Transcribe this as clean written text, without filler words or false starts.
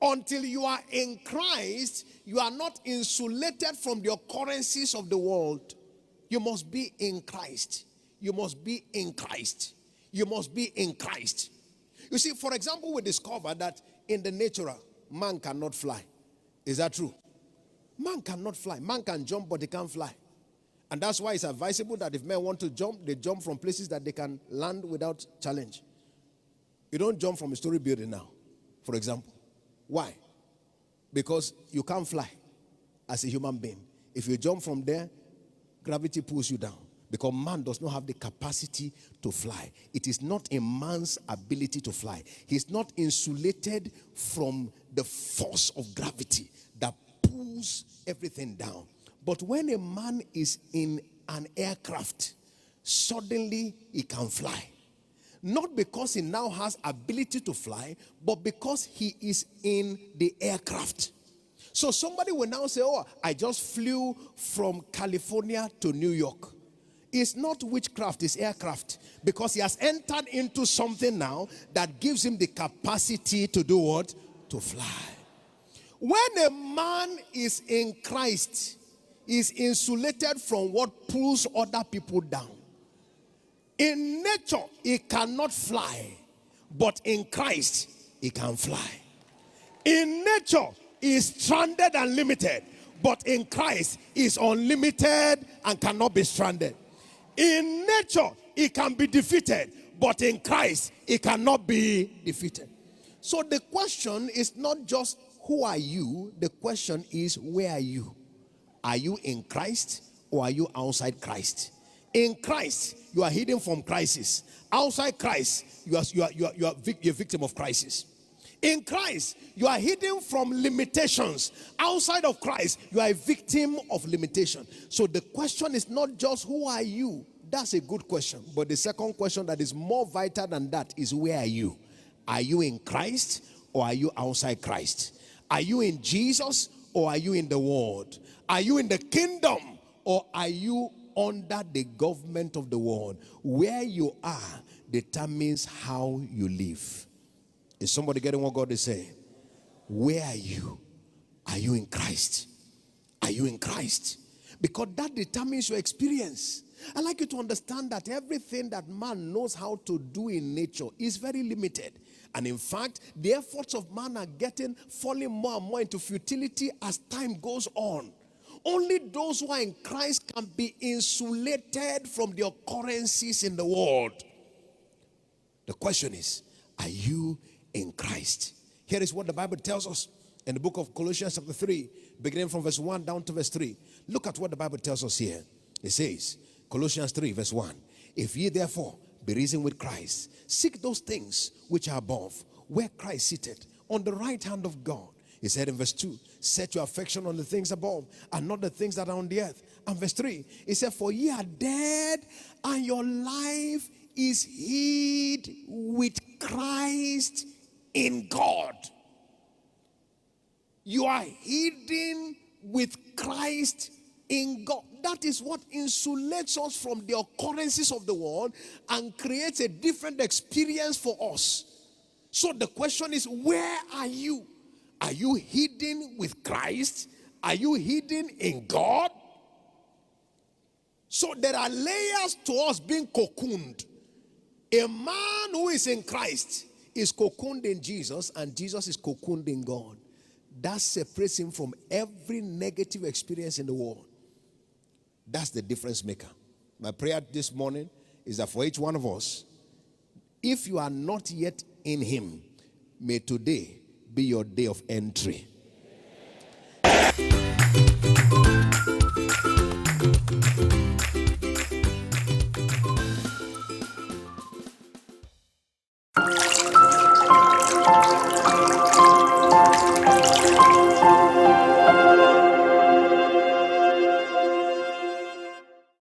Until you are in Christ, you are not insulated from the occurrences of the world. You must be in Christ. You must be in Christ. You must be in Christ. You see, for example, we discover that in the natural, man cannot fly. Is that true? Man cannot fly. Man can jump, but he can't fly. And that's why it's advisable that if men want to jump, they jump from places that they can land without challenge. You don't jump from a story building now, for example. Why? Because you can't fly as a human being. If you jump from there, gravity pulls you down. Because man does not have the capacity to fly. It is not a man's ability to fly. He's not insulated from the force of gravity that pulls everything down. But when a man is in an aircraft, suddenly he can fly. Not because he now has ability to fly, but because he is in the aircraft. So somebody will now say, oh, I just flew from California to New York. It's not witchcraft, it's aircraft. Because he has entered into something now that gives him the capacity to do what? To fly. When a man is in Christ, he is insulated from what pulls other people down. In nature, he cannot fly, but in Christ, he can fly. In nature, he is stranded and limited, but in Christ, he is unlimited and cannot be stranded. In nature, he can be defeated, but in Christ, he cannot be defeated. So the question is not just who are you, the question is where are you? Are you in Christ or are you outside Christ? In Christ, you are hidden from crisis. Outside Christ, you are a victim of crisis. In Christ, you are hidden from limitations. Outside of Christ, you are a victim of limitation. So the question is not just who are you. That's a good question. But the second question that is more vital than that is where are you? Are you in Christ or are you outside Christ? Are you in Jesus or are you in the world? Are you in the kingdom or are you under the government of the world? Where you are determines how you live. Is somebody getting what God is saying? Where are you? Are you in Christ? Are you in Christ? Because that determines your experience. I like you to understand that everything that man knows how to do in nature is very limited. And in fact, the efforts of man are falling more and more into futility as time goes on. Only those who are in Christ can be insulated from the occurrences in the world. The question is, are you in Christ? Here is what the Bible tells us in the book of Colossians chapter 3, beginning from verse 1 down to verse 3. Look at what the Bible tells us here. It says, Colossians 3 verse 1, if ye therefore be risen with Christ, seek those things which are above, where Christ sitteth on the right hand of God. He said in verse 2, set your affection on the things above and not the things that are on the earth. And verse 3, he said, for ye are dead and your life is hid with Christ in God. You are hidden with Christ in God. That is what insulates us from the occurrences of the world and creates a different experience for us. So the question is, where are you? Are you hidden with Christ? Are you hidden in God? So there are layers to us being cocooned. A man who is in Christ is cocooned in Jesus, and Jesus is cocooned in God. That separates him from every negative experience in the world. That's the difference maker. My prayer this morning is that for each one of us, if you are not yet in him, may today be your day of entry.